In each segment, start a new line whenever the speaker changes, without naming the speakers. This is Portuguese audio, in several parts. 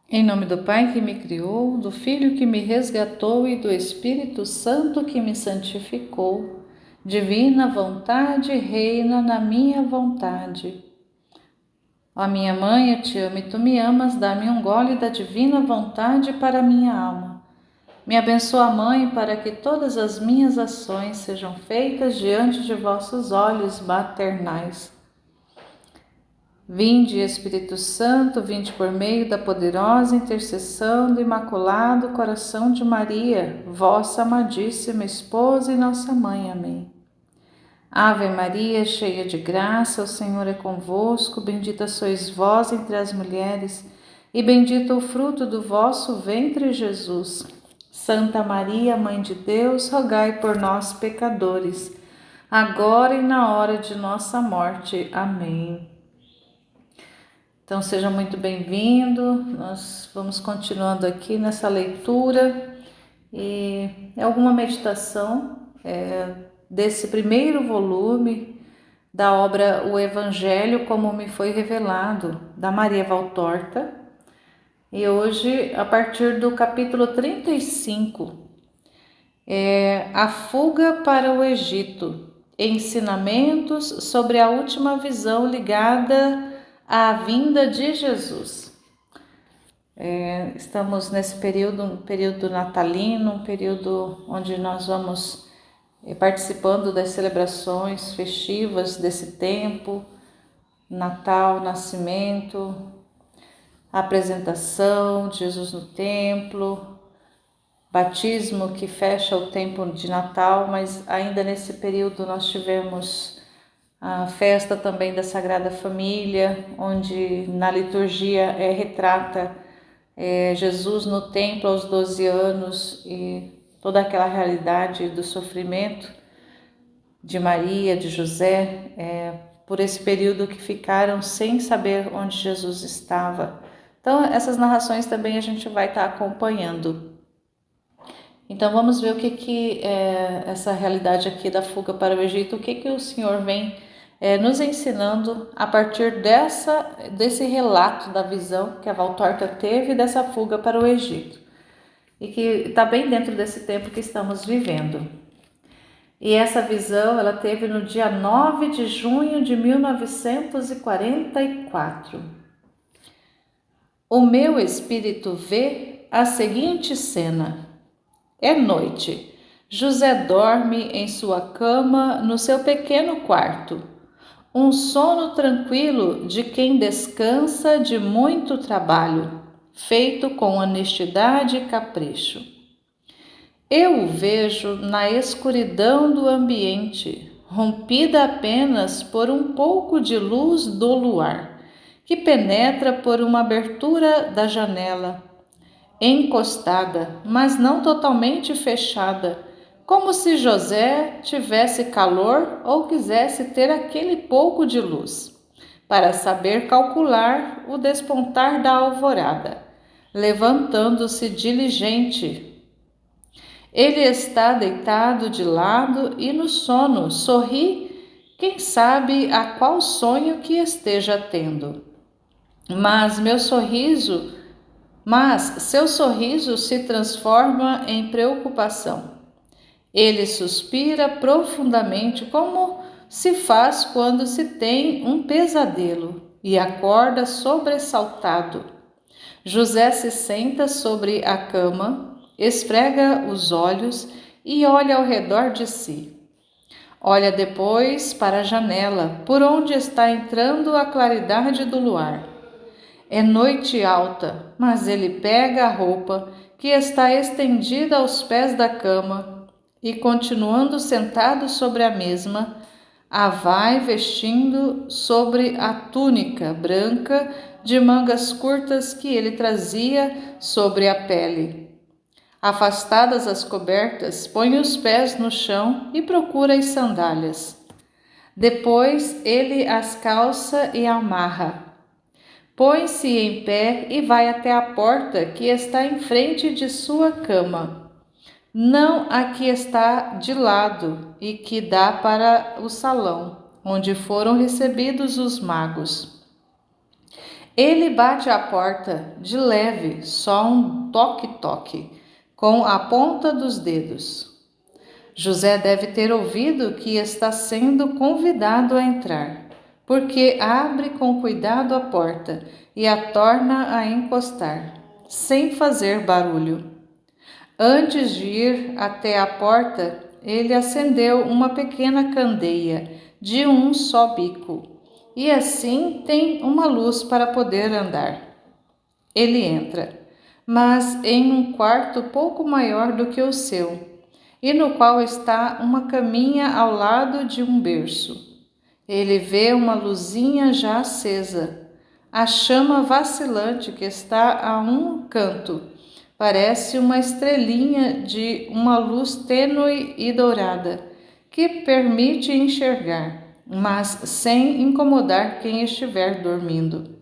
Em nome do Pai que me criou, do Filho que me resgatou e do Espírito Santo que me santificou, divina vontade reina na minha vontade. Ó minha mãe, eu te amo e tu me amas, dá-me um gole da divina vontade para minha alma. Me abençoa, Mãe, para que todas as minhas ações sejam feitas diante de vossos olhos maternais. Vinde, Espírito Santo, vinde por meio da poderosa intercessão do Imaculado Coração de Maria, vossa amadíssima esposa e nossa mãe. Amém. Ave Maria, cheia de graça, o Senhor é convosco, bendita sois vós entre as mulheres, e bendito o fruto do vosso ventre, Jesus. Santa Maria, Mãe de Deus, rogai por nós, pecadores, agora e na hora de nossa morte. Amém. Então seja muito bem-vindo, nós vamos continuando aqui nessa leitura e é alguma meditação desse primeiro volume da obra O Evangelho como me foi revelado, da Maria Valtorta, e hoje a partir do capítulo 35, A Fuga para o Egito, ensinamentos sobre a última visão ligada à vinda de Jesus. Estamos nesse período, um período natalino, um período onde nós vamos participando das celebrações festivas desse tempo, Natal, Nascimento, apresentação de Jesus no templo, batismo que fecha o tempo de Natal, mas ainda nesse período nós tivemos a festa também da Sagrada Família, onde na liturgia retrata Jesus no templo aos 12 anos e toda aquela realidade do sofrimento de Maria, de José, por esse período que ficaram sem saber onde Jesus estava. Então essas narrações também a gente vai estar acompanhando. Então vamos ver o que essa realidade aqui da fuga para o Egito, o que o Senhor vem nos ensinando a partir desse relato da visão que a Valtorta teve dessa fuga para o Egito. E que está bem dentro desse tempo que estamos vivendo. E essa visão ela teve no dia 9 de junho de 1944. O meu espírito vê a seguinte cena. É noite. José dorme em sua cama no seu pequeno quarto. Um sono tranquilo de quem descansa de muito trabalho, feito com honestidade e capricho. Eu o vejo na escuridão do ambiente, rompida apenas por um pouco de luz do luar, que penetra por uma abertura da janela, encostada, mas não totalmente fechada, como se José tivesse calor ou quisesse ter aquele pouco de luz, para saber calcular o despontar da alvorada, levantando-se diligente. Ele está deitado de lado e no sono sorri, quem sabe a qual sonho que esteja tendo. Mas seu sorriso se transforma em preocupação. Ele suspira profundamente, como se faz quando se tem um pesadelo, e acorda sobressaltado. José se senta sobre a cama, esfrega os olhos e olha ao redor de si. Olha depois para a janela, por onde está entrando a claridade do luar. É noite alta, mas ele pega a roupa que está estendida aos pés da cama e, continuando sentado sobre a mesma, a vai vestindo sobre a túnica branca de mangas curtas que ele trazia sobre a pele. Afastadas as cobertas, põe os pés no chão e procura as sandálias. Depois ele as calça e amarra. Põe-se em pé e vai até a porta que está em frente de sua cama, não a que está de lado e que dá para o salão, onde foram recebidos os magos. Ele bate à porta de leve, só um toque-toque, com a ponta dos dedos. José deve ter ouvido que está sendo convidado a entrar, porque abre com cuidado a porta e a torna a encostar, sem fazer barulho. Antes de ir até a porta, ele acendeu uma pequena candeia de um só bico, e assim tem uma luz para poder andar. Ele entra, mas em um quarto pouco maior do que o seu, e no qual está uma caminha ao lado de um berço. Ele vê uma luzinha já acesa, a chama vacilante que está a um canto. Parece uma estrelinha de uma luz tênue e dourada, que permite enxergar, mas sem incomodar quem estiver dormindo.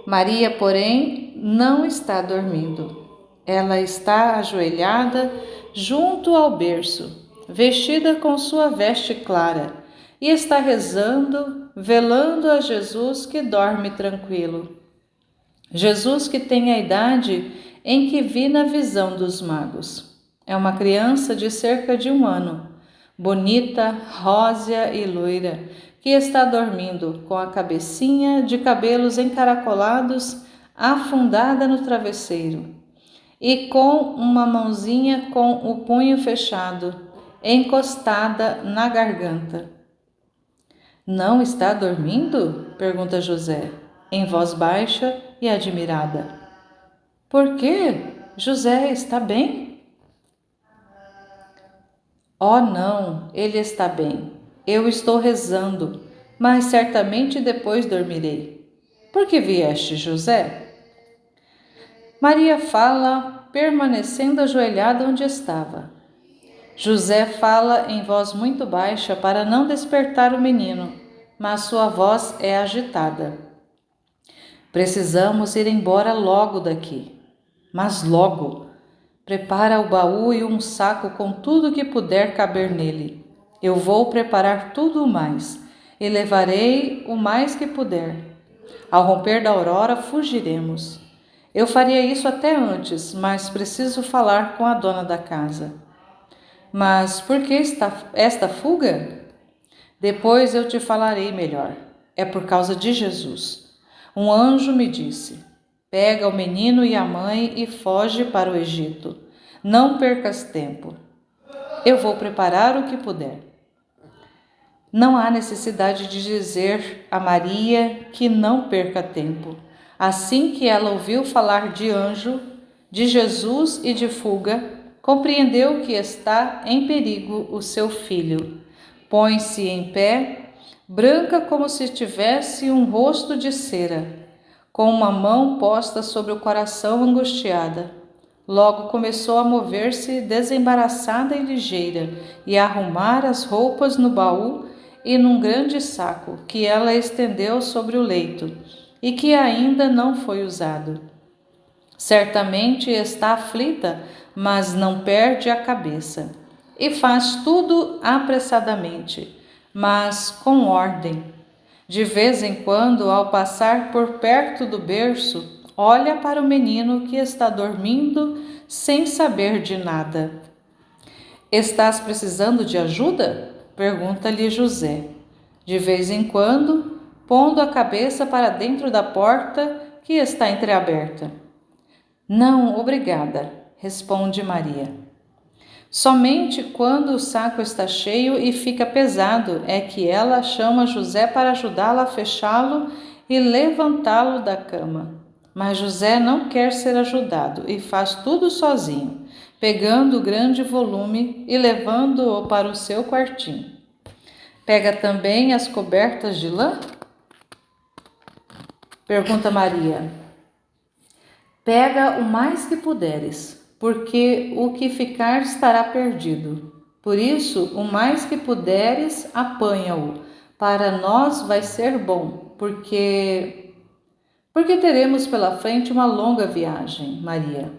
Maria, porém, não está dormindo. Ela está ajoelhada junto ao berço, vestida com sua veste clara, e está rezando, velando a Jesus que dorme tranquilo. Jesus que tem a idade em que vi na visão dos magos. É uma criança de cerca de 1 ano, bonita, rósea e loira, que está dormindo com a cabecinha de cabelos encaracolados afundada no travesseiro e com uma mãozinha com o punho fechado, encostada na garganta. Não está dormindo? Pergunta José, em voz baixa e admirada. Por quê? José está bem? Oh, não, ele está bem. Eu estou rezando, mas certamente depois dormirei. Por que vieste, José? Maria fala, permanecendo ajoelhada onde estava. José fala em voz muito baixa para não despertar o menino, mas sua voz é agitada. Precisamos ir embora logo daqui. Mas logo. Prepara o baú e um saco com tudo que puder caber nele. Eu vou preparar tudo mais e levarei o mais que puder. Ao romper da aurora, fugiremos. Eu faria isso até antes, mas preciso falar com a dona da casa. Mas por que esta fuga? Depois eu te falarei melhor. É por causa de Jesus. Um anjo me disse: pega o menino e a mãe e foge para o Egito. Não percas tempo. Eu vou preparar o que puder. Não há necessidade de dizer a Maria que não perca tempo. Assim que ela ouviu falar de anjo, de Jesus e de fuga, compreendeu que está em perigo o seu filho. Põe-se em pé, branca como se tivesse um rosto de cera, com uma mão posta sobre o coração angustiada. Logo começou a mover-se desembaraçada e ligeira e a arrumar as roupas no baú e num grande saco que ela estendeu sobre o leito e que ainda não foi usado. Certamente está aflita, mas não perde a cabeça. E faz tudo apressadamente, mas com ordem. De vez em quando, ao passar por perto do berço, olha para o menino que está dormindo sem saber de nada. Estás precisando de ajuda? Pergunta-lhe José. De vez em quando, pondo a cabeça para dentro da porta que está entreaberta. Não, obrigada, responde Maria. Somente quando o saco está cheio e fica pesado é que ela chama José para ajudá-la a fechá-lo e levantá-lo da cama. Mas José não quer ser ajudado e faz tudo sozinho, pegando o grande volume e levando-o para o seu quartinho. Pega também as cobertas de lã? Pergunta Maria. Pega o mais que puderes, porque o que ficar estará perdido. Por isso, o mais que puderes, apanha-o. Para nós vai ser bom, porque teremos pela frente uma longa viagem, Maria.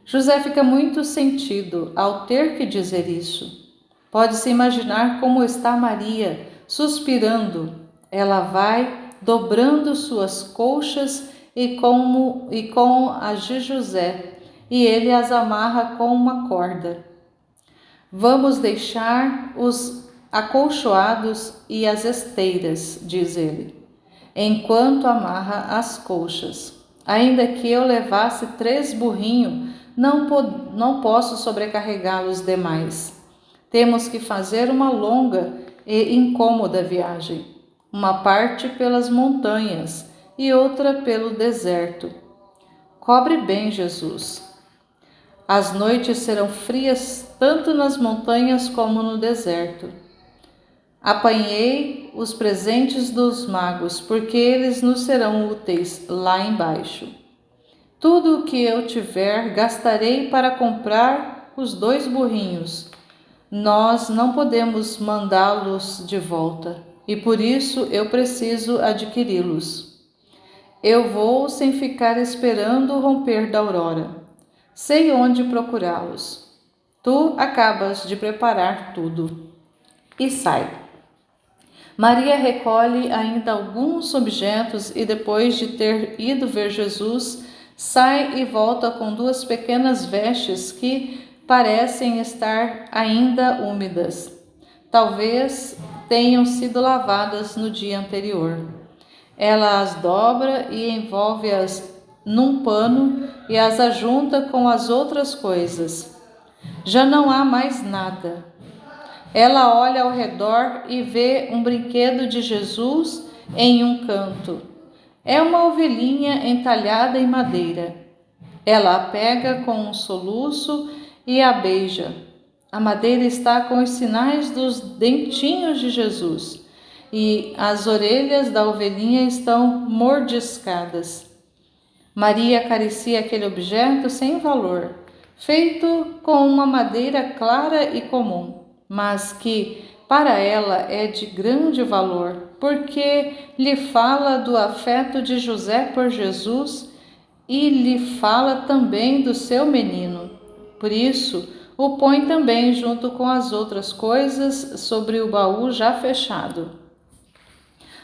José fica muito sentido ao ter que dizer isso. Pode-se imaginar como está Maria, suspirando. Ela vai dobrando suas colchas e com as de José, e ele as amarra com uma corda. Vamos deixar os acolchoados e as esteiras, diz ele, enquanto amarra as colchas. Ainda que eu levasse 3 burrinhos, não posso sobrecarregar os demais. Temos que fazer uma longa e incômoda viagem, uma parte pelas montanhas e outra pelo deserto. Cobre bem, Jesus. As noites serão frias tanto nas montanhas como no deserto. Apanhei os presentes dos magos, porque eles nos serão úteis lá embaixo. Tudo o que eu tiver gastarei para comprar os 2 burrinhos. Nós não podemos mandá-los de volta, e por isso eu preciso adquiri-los. Eu vou sem ficar esperando o romper da aurora. Sei onde procurá-los. Tu acabas de preparar tudo. E sai. Maria recolhe ainda alguns objetos e, depois de ter ido ver Jesus, sai e volta com 2 pequenas vestes que parecem estar ainda úmidas. Talvez tenham sido lavadas no dia anterior. Ela as dobra e envolve-as num pano e as ajunta com as outras coisas. Já não há mais nada. Ela olha ao redor e vê um brinquedo de Jesus em um canto. É uma ovelhinha entalhada em madeira. Ela a pega com um soluço e a beija. A madeira está com os sinais dos dentinhos de Jesus e as orelhas da ovelhinha estão mordiscadas. Maria acaricia aquele objeto sem valor, feito com uma madeira clara e comum, mas que para ela é de grande valor, porque lhe fala do afeto de José por Jesus e lhe fala também do seu menino. Por isso, o põe também junto com as outras coisas sobre o baú já fechado.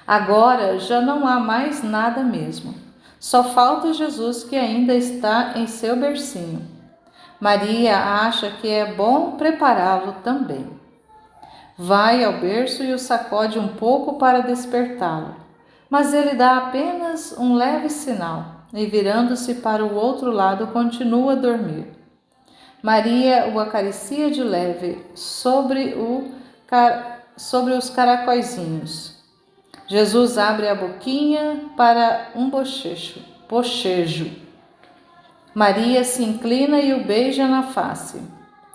Agora já não há mais nada mesmo. Só falta Jesus, que ainda está em seu bercinho. Maria acha que é bom prepará-lo também. Vai ao berço e o sacode um pouco para despertá-lo, mas ele dá apenas um leve sinal e, virando-se para o outro lado, continua a dormir. Maria o acaricia de leve sobre os caracóizinhos. Jesus abre a boquinha para um bochejo. Maria se inclina e o beija na face.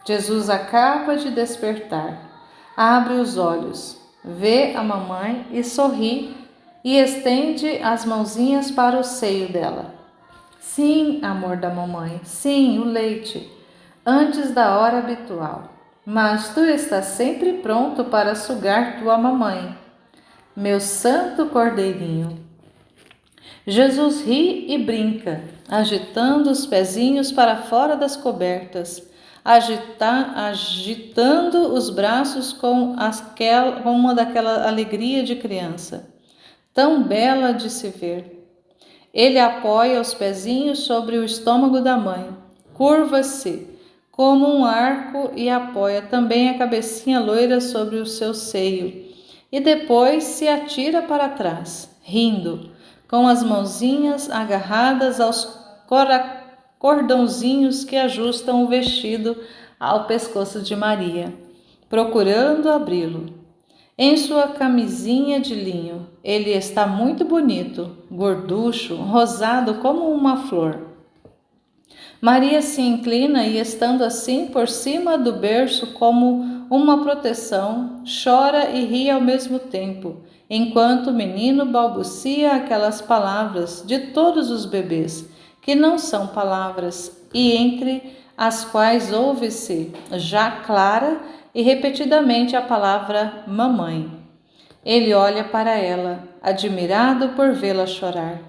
Jesus acaba de despertar. Abre os olhos, vê a mamãe e sorri e estende as mãozinhas para o seio dela. Sim, amor da mamãe, sim, o leite, antes da hora habitual. Mas tu estás sempre pronto para sugar tua mamãe. Meu santo cordeirinho. Jesus ri e brinca, agitando os pezinhos para fora das cobertas, agitando os braços com uma daquela alegria de criança, tão bela de se ver. Ele apoia os pezinhos sobre o estômago da mãe, curva-se como um arco e apoia também a cabecinha loira sobre o seu seio. E depois se atira para trás, rindo, com as mãozinhas agarradas aos cordãozinhos que ajustam o vestido ao pescoço de Maria, procurando abri-lo. Em sua camisinha de linho, ele está muito bonito, gorducho, rosado como uma flor. Maria se inclina e, estando assim por cima do berço como uma proteção, chora e ri ao mesmo tempo, enquanto o menino balbucia aquelas palavras de todos os bebês, que não são palavras, e entre as quais ouve-se, já clara e repetidamente, a palavra mamãe. Ele olha para ela, admirado por vê-la chorar.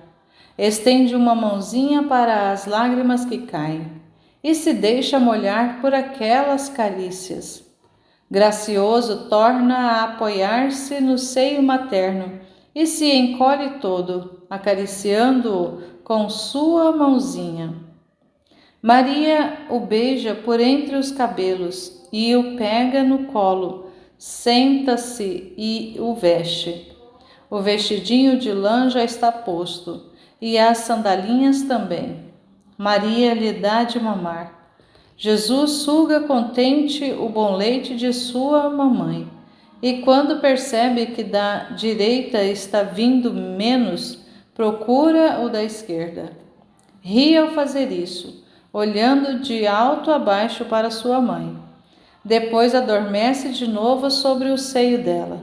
Estende uma mãozinha para as lágrimas que caem e se deixa molhar por aquelas carícias. Gracioso torna a apoiar-se no seio materno e se encolhe todo, acariciando-o com sua mãozinha. Maria o beija por entre os cabelos e o pega no colo, senta-se e o veste. O vestidinho de lã já está posto, e as sandalinhas também. Maria lhe dá de mamar. Jesus suga contente o bom leite de sua mamãe, e quando percebe que da direita está vindo menos, procura o da esquerda. Ri ao fazer isso, olhando de alto a baixo para sua mãe. Depois adormece de novo sobre o seio dela.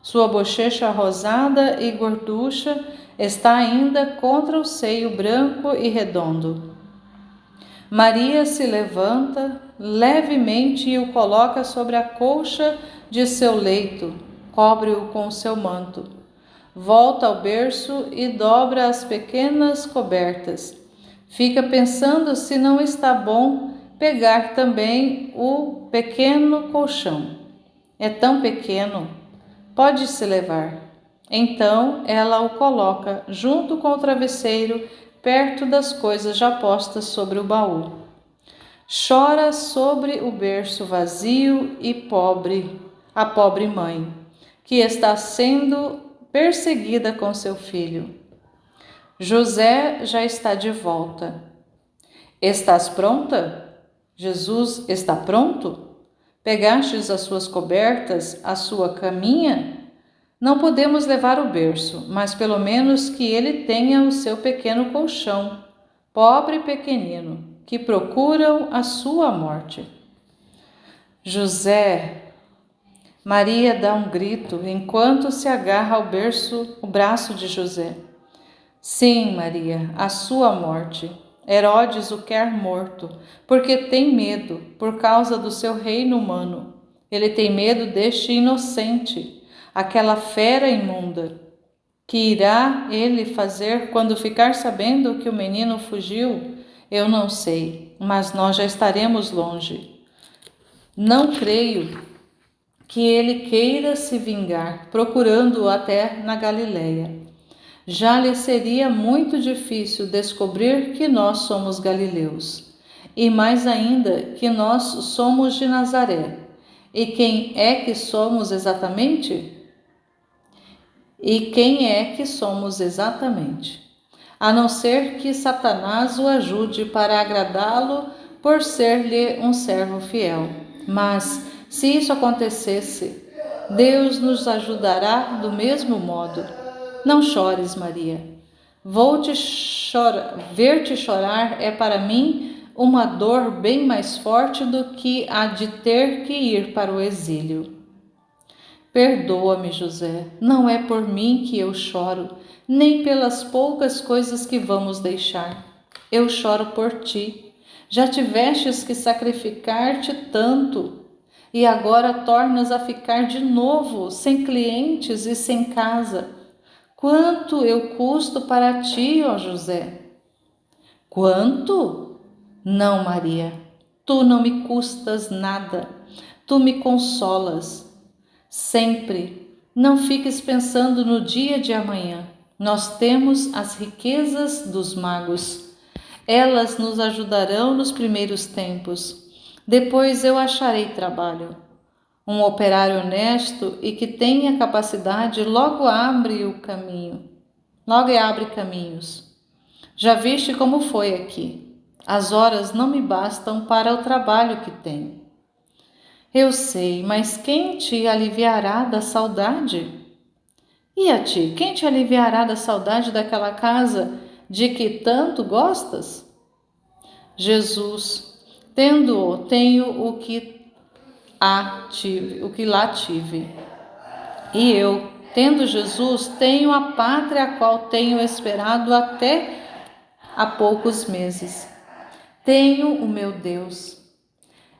Sua bochecha rosada e gorducha está ainda contra o seio branco e redondo. Maria se levanta levemente e o coloca sobre a colcha de seu leito, cobre-o com seu manto. Volta ao berço e dobra as pequenas cobertas. Fica pensando se não está bom pegar também o pequeno colchão. É tão pequeno, pode-se levar. Então ela o coloca junto com o travesseiro, perto das coisas já postas sobre o baú. Chora sobre o berço vazio e pobre, a pobre mãe, que está sendo perseguida com seu filho. José já está de volta. Estás pronta? Jesus está pronto? Pegastes as suas cobertas, a sua caminha? Não podemos levar o berço, mas pelo menos que ele tenha o seu pequeno colchão, pobre e pequenino, que procuram a sua morte. José! Maria dá um grito enquanto se agarra ao berço, o braço de José. Sim, Maria, a sua morte. Herodes o quer morto, porque tem medo, por causa do seu reino humano. Ele tem medo deste inocente, aquela fera imunda. Que irá ele fazer quando ficar sabendo que o menino fugiu? Eu não sei, mas nós já estaremos longe. Não creio que ele queira se vingar, procurando-o até na Galileia. Já lhe seria muito difícil descobrir que nós somos galileus, e mais ainda que nós somos de Nazaré. E quem é que somos exatamente? A não ser que Satanás o ajude para agradá-lo por ser-lhe um servo fiel. Mas, se isso acontecesse, Deus nos ajudará do mesmo modo. Não chores, Maria. Ver-te chorar é para mim uma dor bem mais forte do que a de ter que ir para o exílio. Perdoa-me, José, não é por mim que eu choro, nem pelas poucas coisas que vamos deixar. Eu choro por ti. Já tivestes que sacrificar-te tanto, e agora tornas a ficar de novo sem clientes e sem casa. Quanto eu custo para ti, ó José? Quanto? Não, Maria, tu não me custas nada, tu me consolas. Sempre, não fiques pensando no dia de amanhã. Nós temos as riquezas dos magos. Elas nos ajudarão nos primeiros tempos. Depois eu acharei trabalho. Um operário honesto e que tenha capacidade logo abre caminhos. Já viste como foi aqui. As horas não me bastam para o trabalho que tenho. Eu sei, mas quem te aliviará da saudade? E a ti, quem te aliviará da saudade daquela casa de que tanto gostas? Jesus, tendo-o, tenho o que lá tive. E eu, tendo Jesus, tenho a pátria a qual tenho esperado até há poucos meses. Tenho o meu Deus.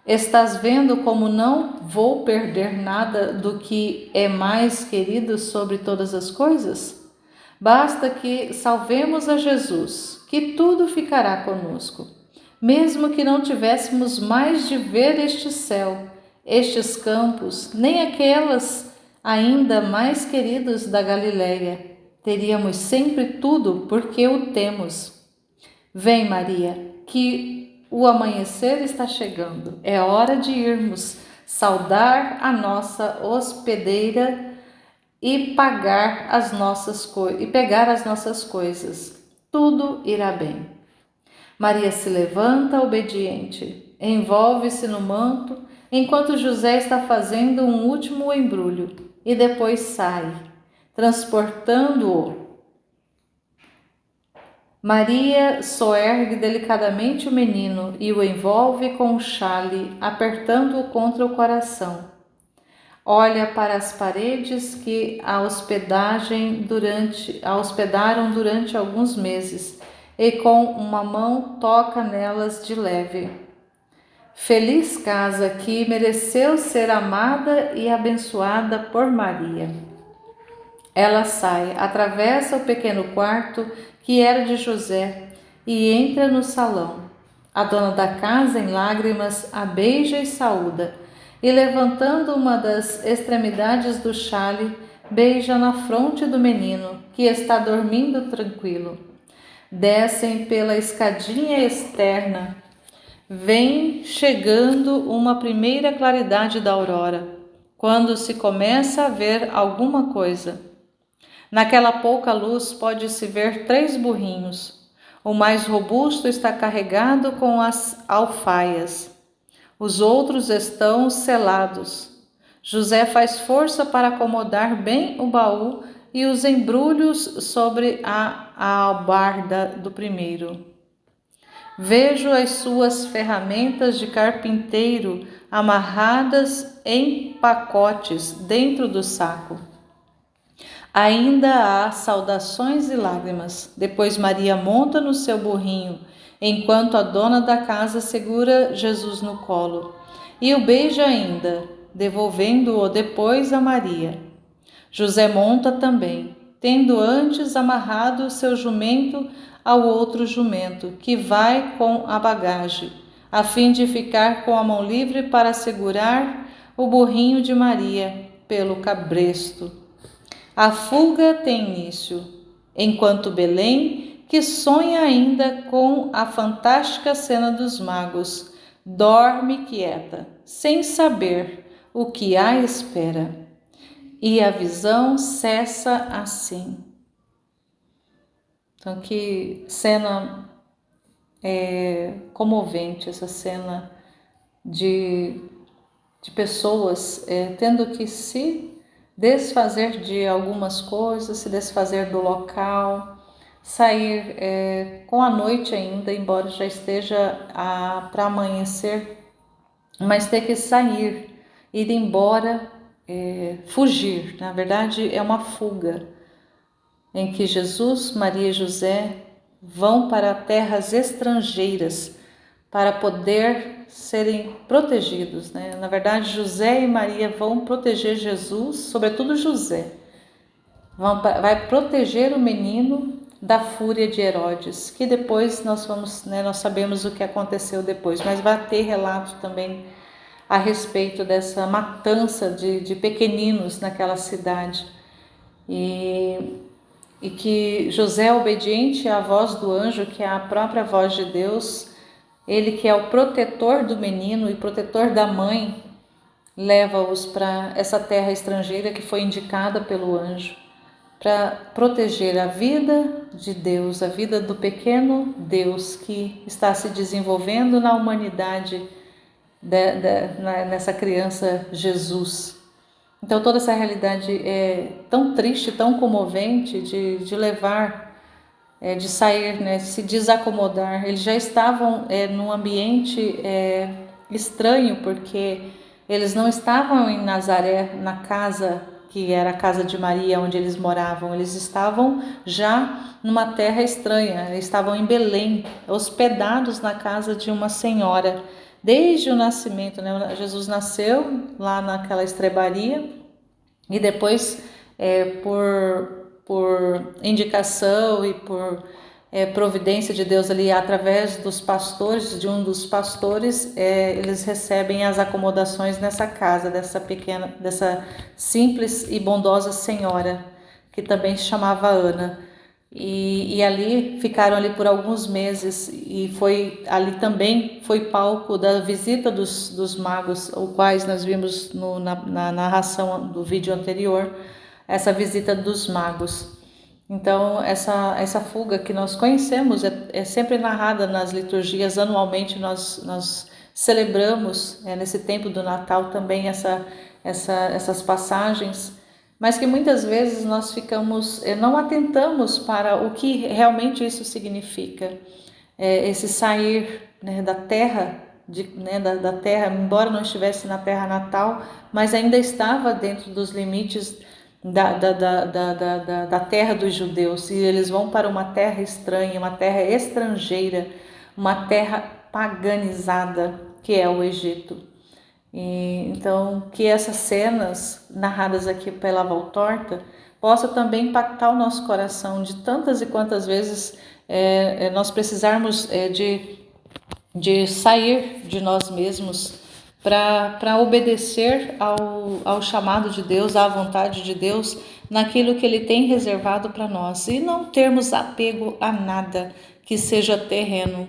Estás vendo como não vou perder nada do que é mais querido sobre todas as coisas? Basta que salvemos a Jesus, que tudo ficará conosco. Mesmo que não tivéssemos mais de ver este céu, estes campos, nem aquelas ainda mais queridos da Galileia, Teríamos sempre tudo porque o temos. Vem, Maria, que o amanhecer está chegando. É hora de irmos saudar a nossa hospedeira e pegar as nossas coisas. Tudo irá bem. Maria se levanta obediente, envolve-se no manto, enquanto José está fazendo um último embrulho, e depois sai, transportando-o. Maria soergue delicadamente o menino e o envolve com um xale, apertando-o contra o coração. Olha para as paredes que a hospedaram durante alguns meses e com uma mão toca nelas de leve. Feliz casa que mereceu ser amada e abençoada por Maria. Ela sai, atravessa o pequeno quarto que era de José e entra no salão. A dona da casa, em lágrimas, a beija e saúda, e levantando uma das extremidades do xale, beija na fronte do menino, que está dormindo tranquilo. Descem pela escadinha externa. Vem chegando uma primeira claridade da aurora, quando se começa a ver alguma coisa. Naquela pouca luz pode-se ver 3 burrinhos. O mais robusto está carregado com as alfaias. Os outros estão selados. José faz força para acomodar bem o baú e os embrulhos sobre a albarda do primeiro. Vejo as suas ferramentas de carpinteiro amarradas em pacotes dentro do saco. Ainda há saudações e lágrimas. Depois Maria monta no seu burrinho, enquanto a dona da casa segura Jesus no colo e o beija ainda, devolvendo-o depois a Maria. José monta também, tendo antes amarrado o seu jumento ao outro jumento, que vai com a bagagem, a fim de ficar com a mão livre para segurar o burrinho de Maria pelo cabresto. A fuga tem início, enquanto Belém, que sonha ainda com a fantástica cena dos magos, dorme quieta, sem saber o que a espera. E a visão cessa assim. Então, que cena comovente, essa cena de pessoas tendo que se desfazer de algumas coisas, se desfazer do local, sair com a noite ainda, embora já esteja para amanhecer, mas ter que sair, ir embora, fugir. Na verdade, é uma fuga em que Jesus, Maria e José vão para terras estrangeiras para poder serem protegidos, né? Na verdade, José e Maria vão proteger Jesus, sobretudo José. Vai proteger o menino da fúria de Herodes, que depois nós sabemos o que aconteceu depois, mas vai ter relato também a respeito dessa matança de pequeninos naquela cidade. E que José, obediente à voz do anjo, que é a própria voz de Deus, ele que é o protetor do menino e protetor da mãe, leva-os para essa terra estrangeira que foi indicada pelo anjo, para proteger a vida de Deus, a vida do pequeno Deus que está se desenvolvendo na humanidade, nessa criança Jesus. Então toda essa realidade é tão triste, tão comovente de levar, de sair, né, se desacomodar. Eles já estavam num ambiente estranho, porque eles não estavam em Nazaré, na casa que era a casa de Maria, onde eles moravam. Eles estavam já numa terra estranha, eles estavam em Belém, hospedados na casa de uma senhora. Desde o nascimento, né? Jesus nasceu lá naquela estrebaria e depois, por indicação e por providência de Deus ali, através dos pastores, de um dos pastores, eles recebem as acomodações nessa casa, dessa simples e bondosa senhora, que também se chamava Ana. E ali ficaram ali por alguns meses, e ali também foi palco da visita dos magos, os quais nós vimos na narração do vídeo anterior, essa visita dos magos. Então essa fuga que nós conhecemos é sempre narrada nas liturgias. Anualmente nós celebramos nesse tempo do Natal também essas passagens, mas que muitas vezes nós não atentamos para o que realmente isso significa. Esse sair, né, da terra, da terra, embora não estivesse na terra natal, mas ainda estava dentro dos limites da terra dos judeus, e eles vão para uma terra estranha, uma terra estrangeira, uma terra paganizada, que é o Egito. Então, que essas cenas narradas aqui pela Valtorta possa também impactar o nosso coração de tantas e quantas vezes nós precisarmos de sair de nós mesmos para obedecer ao chamado de Deus, à vontade de Deus, naquilo que Ele tem reservado para nós, e não termos apego a nada que seja terreno,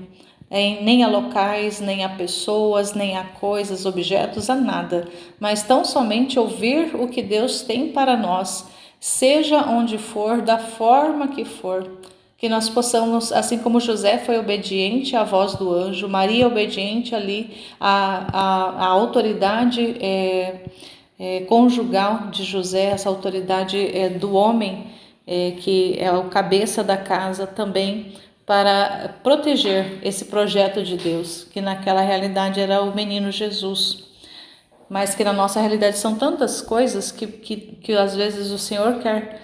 nem a locais, nem a pessoas, nem a coisas, objetos, a nada, mas tão somente ouvir o que Deus tem para nós, seja onde for, da forma que for, que nós possamos, assim como José foi obediente à voz do anjo, Maria obediente ali à autoridade conjugal de José, essa autoridade do homem, que é o cabeça da casa também, para proteger esse projeto de Deus, que naquela realidade era o menino Jesus, mas que na nossa realidade são tantas coisas que às vezes o Senhor quer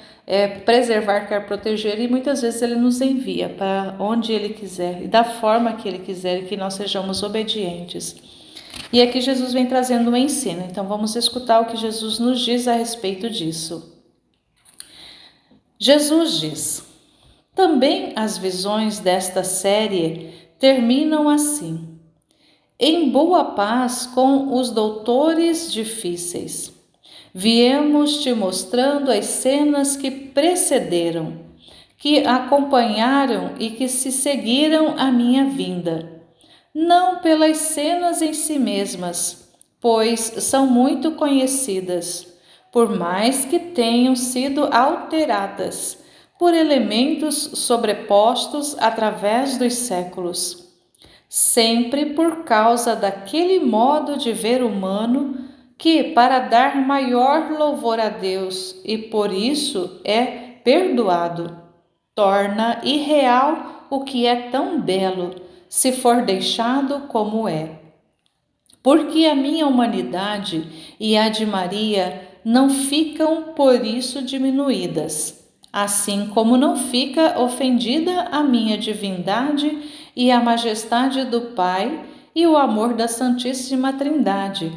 preservar, quer proteger, e muitas vezes Ele nos envia para onde Ele quiser e da forma que Ele quiser, e que nós sejamos obedientes. E aqui Jesus vem trazendo um ensino, então vamos escutar o que Jesus nos diz a respeito disso. Jesus diz: também as visões desta série terminam assim: em boa paz com os doutores difíceis. Viemos te mostrando as cenas que precederam, que acompanharam e que se seguiram a minha vinda. Não pelas cenas em si mesmas, pois são muito conhecidas, por mais que tenham sido alteradas por elementos sobrepostos através dos séculos, sempre por causa daquele modo de ver humano que, para dar maior louvor a Deus e por isso é perdoado, torna irreal o que é tão belo, se for deixado como é. Porque a minha humanidade e a de Maria não ficam por isso diminuídas, assim como não fica ofendida a minha divindade e a majestade do Pai e o amor da Santíssima Trindade,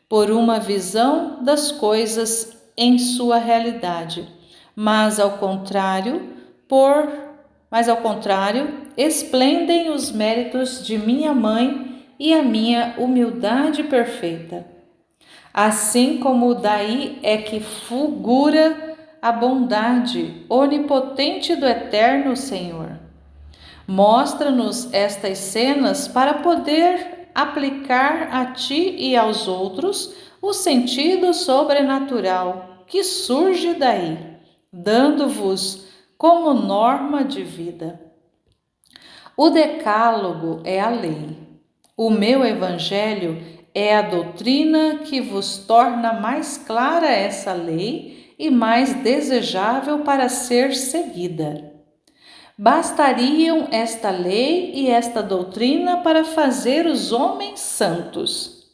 por uma visão das coisas em sua realidade, mas ao contrário, esplendem os méritos de minha mãe e a minha humildade perfeita. Assim como daí é que fulgura a bondade onipotente do Eterno Senhor. Mostra-nos estas cenas para poder aplicar a ti e aos outros o sentido sobrenatural que surge daí, dando-vos como norma de vida. O decálogo é a lei. O meu evangelho é a doutrina que vos torna mais clara essa lei e mais desejável para ser seguida. Bastariam esta lei e esta doutrina para fazer os homens santos.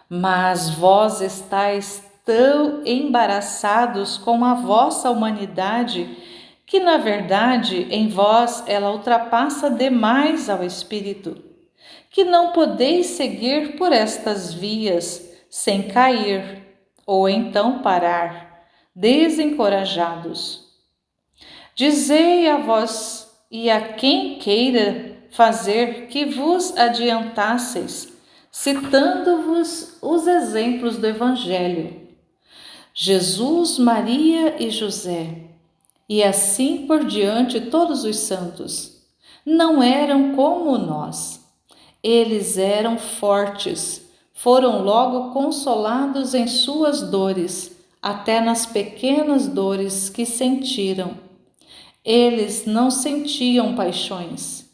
Mas vós estáis tão embaraçados com a vossa humanidade que, na verdade, em vós ela ultrapassa demais ao Espírito, que não podeis seguir por estas vias sem cair, ou então parar, desencorajados. Dizei a vós e a quem queira fazer que vos adiantasseis, citando-vos os exemplos do Evangelho. Jesus, Maria e José, e assim por diante todos os santos. Não eram como nós. Eles eram fortes, foram logo consolados em suas dores, até nas pequenas dores que sentiram. Eles não sentiam paixões,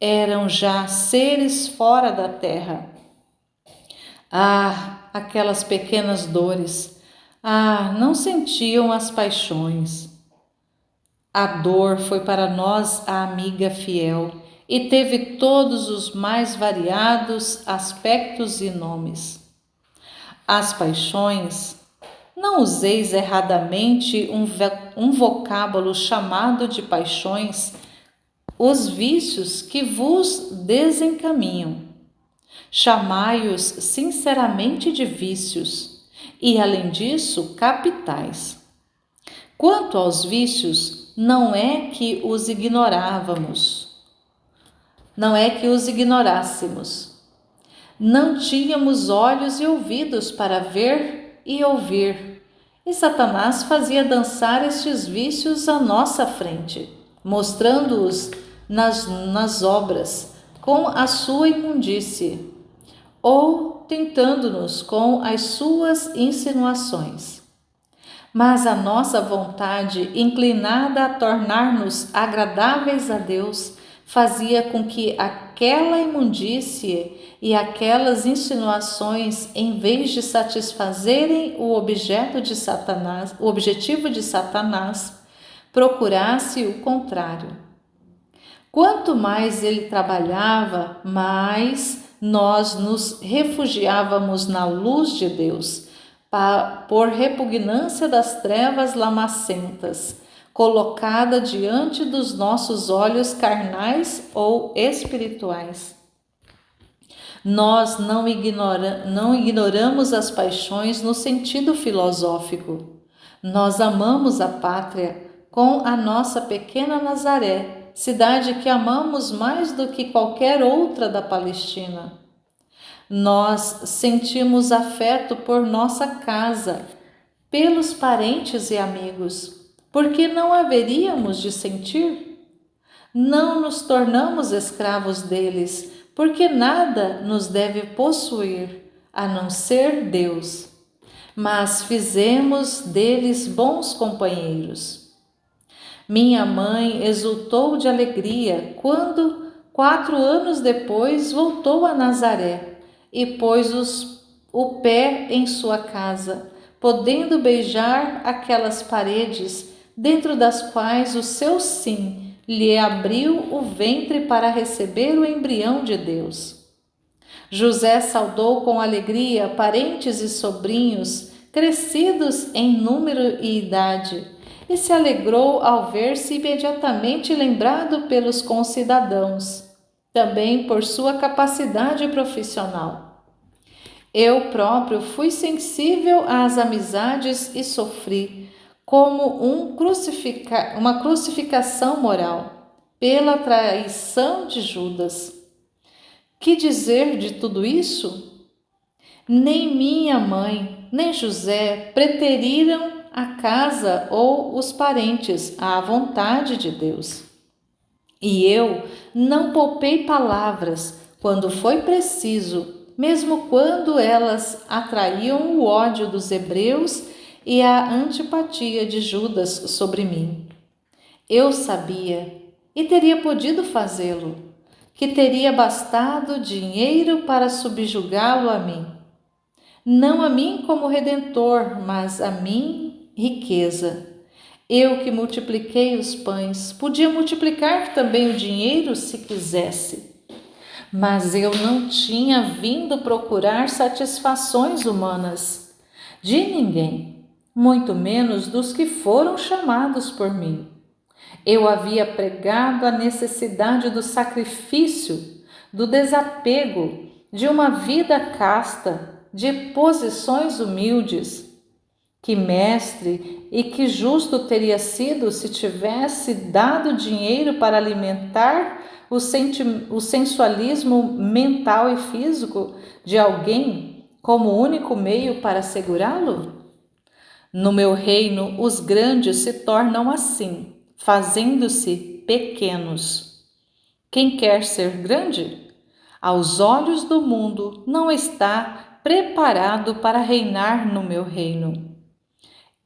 eram já seres fora da terra. Ah, aquelas pequenas dores! Ah, não sentiam as paixões. A dor foi para nós a amiga fiel e teve todos os mais variados aspectos e nomes. As paixões, não useis erradamente um vocábulo chamado de paixões, os vícios que vos desencaminham. Chamai-os sinceramente de vícios e, além disso, capitais. Quanto aos vícios, não é que os ignorássemos. Não tínhamos olhos e ouvidos para ver e ouvir. E Satanás fazia dançar estes vícios à nossa frente, mostrando-os nas obras, com a sua imundície, ou tentando-nos com as suas insinuações. Mas a nossa vontade, inclinada a tornar-nos agradáveis a Deus, fazia com que aquela imundície e aquelas insinuações, em vez de satisfazerem o objetivo de Satanás, procurasse o contrário. Quanto mais ele trabalhava, mais nós nos refugiávamos na luz de Deus, por repugnância das trevas lamacentas, colocada diante dos nossos olhos carnais ou espirituais. Nós não ignoramos as paixões no sentido filosófico. Nós amamos a pátria com a nossa pequena Nazaré, cidade que amamos mais do que qualquer outra da Palestina. Nós sentimos afeto por nossa casa, pelos parentes e amigos. Por que não haveríamos de sentir? Não nos tornamos escravos deles, porque nada nos deve possuir, a não ser Deus. Mas fizemos deles bons companheiros. Minha mãe exultou de alegria quando, 4 anos depois, voltou a Nazaré e pôs o pé em sua casa, podendo beijar aquelas paredes dentro das quais o seu sim lhe abriu o ventre para receber o embrião de Deus. José saudou com alegria parentes e sobrinhos, crescidos em número e idade, e se alegrou ao ver-se imediatamente lembrado pelos concidadãos, também por sua capacidade profissional. Eu próprio fui sensível às amizades e sofri, como uma crucificação moral, pela traição de Judas. Que dizer de tudo isso? Nem minha mãe, nem José preteriram a casa ou os parentes à vontade de Deus. E eu não poupei palavras quando foi preciso, mesmo quando elas atraíam o ódio dos hebreus e a antipatia de Judas sobre mim. Eu sabia, e teria podido fazê-lo, que teria bastado dinheiro para subjugá-lo a mim. Não a mim como redentor, mas a mim riqueza. Eu que multipliquei os pães, podia multiplicar também o dinheiro se quisesse. Mas eu não tinha vindo procurar satisfações humanas de ninguém, muito menos dos que foram chamados por mim. Eu havia pregado a necessidade do sacrifício, do desapego, de uma vida casta, de posições humildes. Que mestre e que justo teria sido se tivesse dado dinheiro para alimentar o sensualismo mental e físico de alguém como único meio para segurá-lo? No meu reino, os grandes se tornam assim. fazendo-se pequenos. Quem quer ser grande, aos olhos do mundo, não está preparado para reinar no meu reino.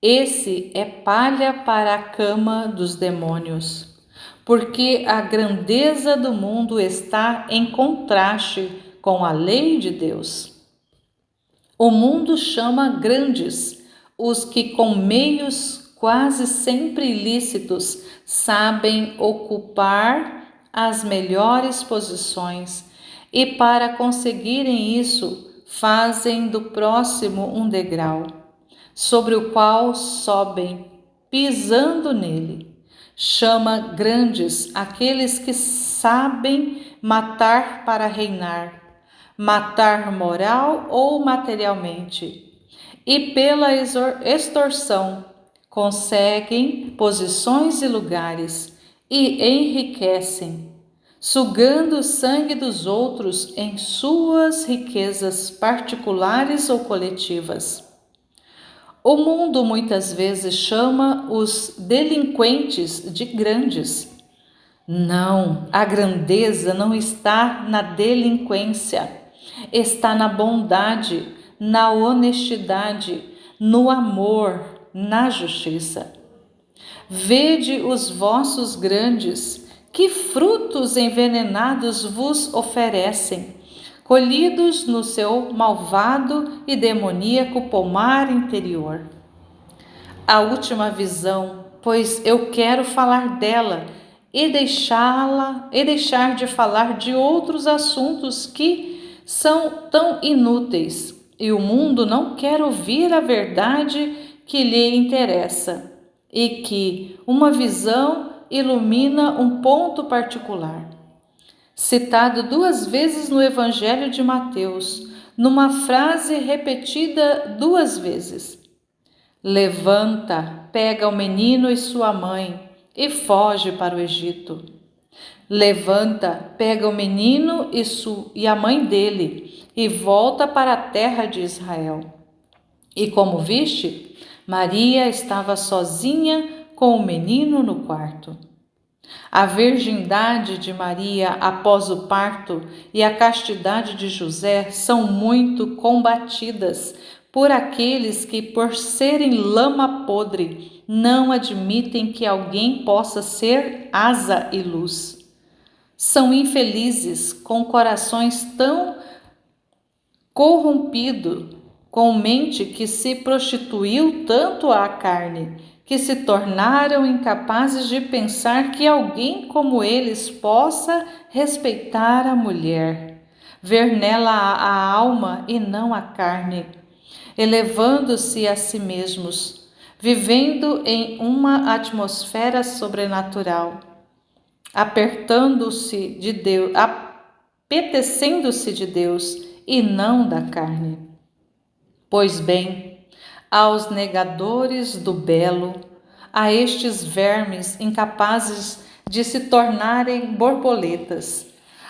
Esse é palha para a cama dos demônios, porque a grandeza do mundo está em contraste com a lei de Deus. O mundo chama grandes os que, com meios quase sempre ilícitos, sabem ocupar as melhores posições, e para conseguirem isso, fazem do próximo um degrau, sobre o qual sobem, pisando nele. Chama grandes aqueles que sabem matar para reinar, matar moral ou materialmente, e pela extorsão conseguem posições e lugares e enriquecem, sugando o sangue dos outros em suas riquezas particulares ou coletivas. O mundo muitas vezes chama os delinquentes de grandes. Não, a grandeza não está na delinquência, está na bondade, na honestidade, no amor, na justiça. Vede os vossos grandes, que frutos envenenados vos oferecem, colhidos no seu malvado e demoníaco pomar interior. A última visão, pois eu quero falar dela e deixar de falar de outros assuntos que são tão inúteis, e o mundo não quer ouvir a verdade que lhe interessa, e que uma visão ilumina um ponto particular. Citado 2 vezes no Evangelho de Mateus, numa frase repetida 2 vezes. Levanta, pega o menino e sua mãe e foge para o Egito. Levanta, pega o menino e a mãe dele e volta para a terra de Israel. E como viste, Maria estava sozinha com o menino no quarto. A virgindade de Maria após o parto e a castidade de José são muito combatidas por aqueles que, por serem lama podre, não admitem que alguém possa ser asa e luz. São infelizes, com corações tão corrompidos, com mente que se prostituiu tanto à carne, que se tornaram incapazes de pensar que alguém como eles possa respeitar a mulher, ver nela a alma e não a carne, elevando-se a si mesmos, vivendo em uma atmosfera sobrenatural, apetecendo-se de Deus e não da carne. Pois bem, aos negadores do belo, a estes vermes incapazes de se tornarem borboletas,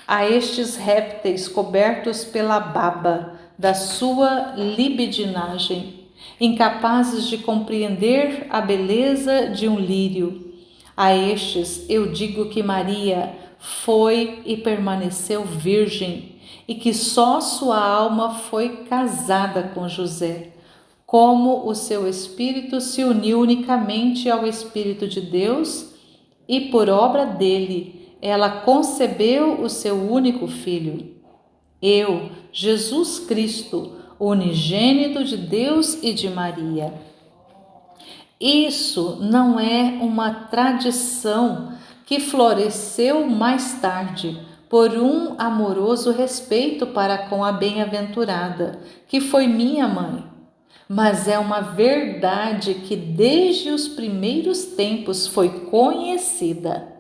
a estes répteis cobertos pela baba da sua libidinagem, incapazes de compreender a beleza de um lírio, a estes eu digo que Maria foi e permaneceu virgem, e que só sua alma foi casada com José, como o seu espírito se uniu unicamente ao Espírito de Deus, e por obra dele ela concebeu o seu único filho. Eu, Jesus Cristo, unigênito de Deus e de Maria. Isso não é uma tradição que floresceu mais tarde por um amoroso respeito para com a bem-aventurada, que foi minha mãe, mas é uma verdade que desde os primeiros tempos foi conhecida.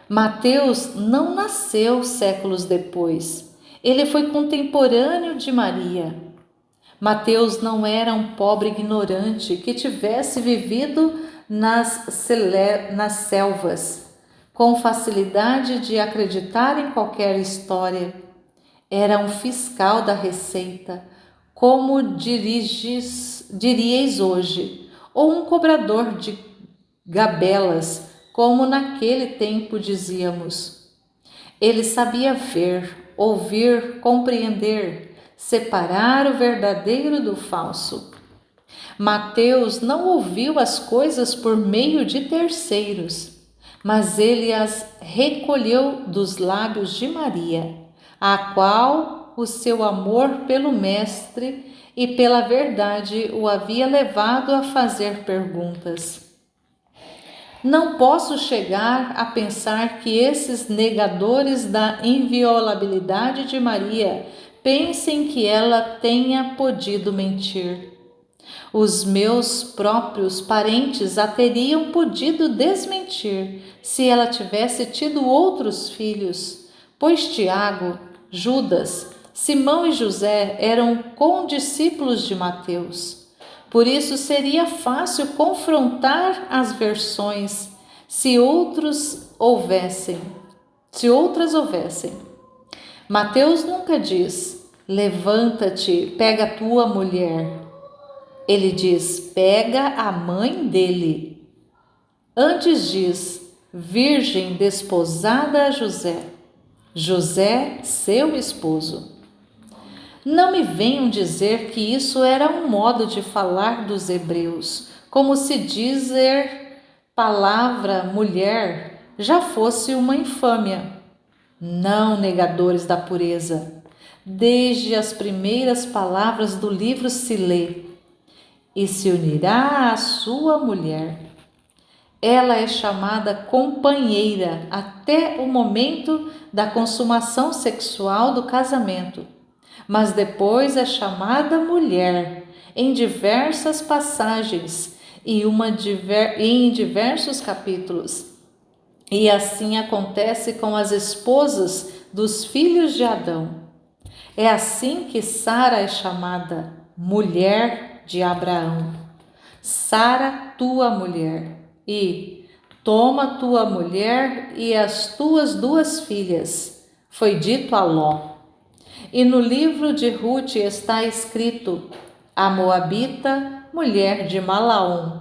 Mateus não nasceu séculos depois, ele foi contemporâneo de Maria. Mateus não era um pobre ignorante que tivesse vivido nas selvas, com facilidade de acreditar em qualquer história. Era um fiscal da Receita, como diríeis hoje, ou um cobrador gabelas, como naquele tempo dizíamos. Ele sabia ver, ouvir, compreender, separar o verdadeiro do falso. Mateus não ouviu as coisas por meio de terceiros, mas ele as recolheu dos lábios de Maria, a qual o seu amor pelo Mestre e pela verdade o havia levado a fazer perguntas. Não posso chegar a pensar que esses negadores da inviolabilidade de Maria pensem que ela tenha podido mentir. Os meus próprios parentes a teriam podido desmentir se ela tivesse tido outros filhos, pois Tiago, Judas, Simão e José eram condiscípulos de Mateus. Por isso seria fácil confrontar as versões se outras houvessem. Mateus nunca diz: levanta-te, pega a tua mulher. Ele diz: pega a mãe dele. Antes diz: virgem desposada a José. José, seu esposo. Não me venham dizer que isso era um modo de falar dos hebreus, como se dizer palavra mulher já fosse uma infâmia. Não, negadores da pureza. Desde as primeiras palavras do livro se lê: e se unirá à sua mulher. Ela é chamada companheira até o momento da consumação sexual do casamento, mas depois é chamada mulher em diversas passagens e em diversos capítulos. E assim acontece com as esposas dos filhos de Adão. É assim que Sara é chamada mulher de Abraão. Sara, tua mulher, e toma tua mulher e as tuas 2 filhas, foi dito a Ló. E no livro de Rute está escrito: a Moabita, mulher de Malaom.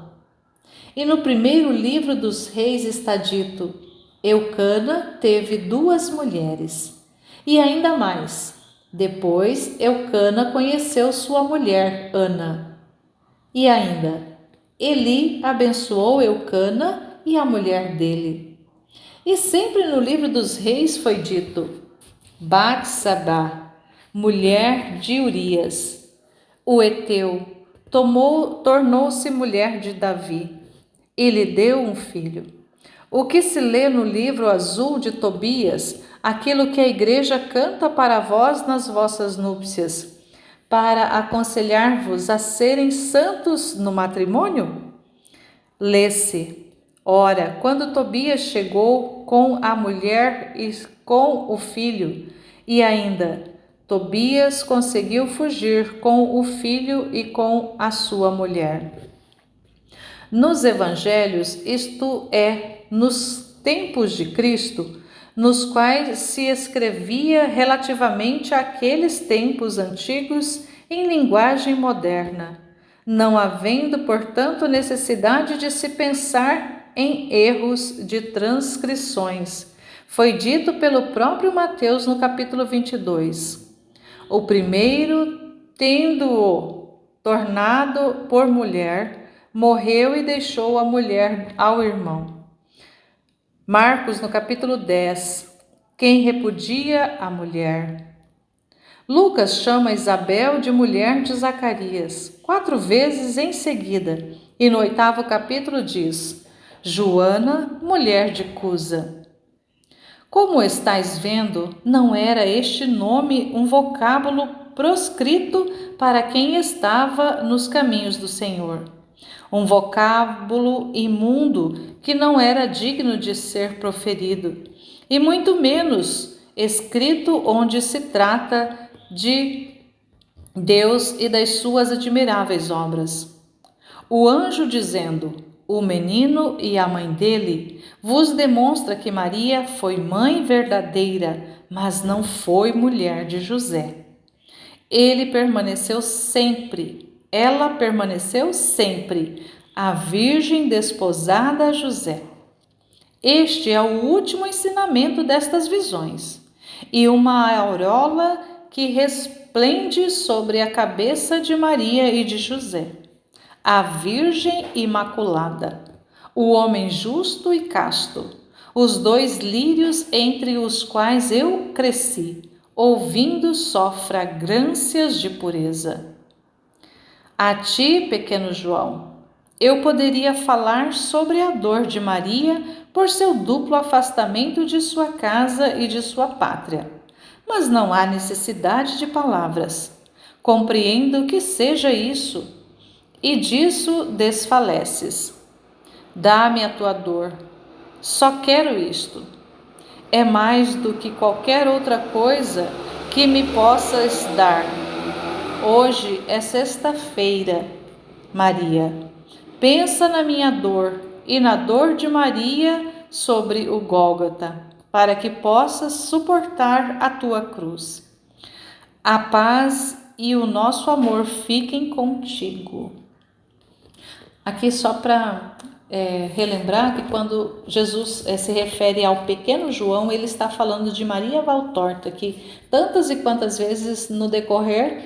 E no primeiro livro dos Reis está dito: Eucana teve 2 mulheres. E ainda mais, depois Eucana conheceu sua mulher, Ana. E ainda, Eli abençoou Eucana e a mulher dele. E sempre no livro dos Reis foi dito: Batsabá, mulher de Urias, o heteu, tornou-se mulher de Davi e lhe deu um filho. O que se lê no livro azul de Tobias, aquilo que a igreja canta para vós nas vossas núpcias, para aconselhar-vos a serem santos no matrimônio? Lê-se: ora, quando Tobias chegou com a mulher e com o filho, e ainda Tobias conseguiu fugir com o filho e com a sua mulher. Nos evangelhos, isto é, nos tempos de Cristo, nos quais se escrevia relativamente àqueles tempos antigos em linguagem moderna, não havendo, portanto, necessidade de se pensar em erros de transcrições. Foi dito pelo próprio Mateus no capítulo 22. O primeiro, tendo-o tornado por mulher, morreu e deixou a mulher ao irmão. Marcos, no capítulo 10, quem repudia a mulher. Lucas chama Isabel de mulher de Zacarias 4 vezes em seguida, e no 8º capítulo diz: Joana, mulher de Cusa. Como estais vendo, não era este nome um vocábulo proscrito para quem estava nos caminhos do Senhor. Um vocábulo imundo que não era digno de ser proferido, e muito menos escrito onde se trata de Deus e das suas admiráveis obras. O anjo dizendo: o menino e a mãe dele, vos demonstra que Maria foi mãe verdadeira, mas não foi mulher de José. Ela permaneceu sempre a Virgem desposada a José. Este é o último ensinamento destas visões, e uma auréola que resplende sobre a cabeça de Maria e de José, a Virgem Imaculada, o homem justo e casto, os dois lírios entre os quais eu cresci, ouvindo só fragrâncias de pureza. A ti, pequeno João, eu poderia falar sobre a dor de Maria por seu duplo afastamento de sua casa e de sua pátria, mas não há necessidade de palavras. Compreendo que seja isso, e disso desfaleces. Dá-me a tua dor, só quero isto. É mais do que qualquer outra coisa que me possas dar. Hoje é sexta-feira, Maria. Pensa na minha dor e na dor de Maria sobre o Gólgota, para que possas suportar a tua cruz. A paz e o nosso amor fiquem contigo. Aqui só para relembrar que quando Jesus se refere ao pequeno João, ele está falando de Maria Valtorta, que tantas e quantas vezes no decorrer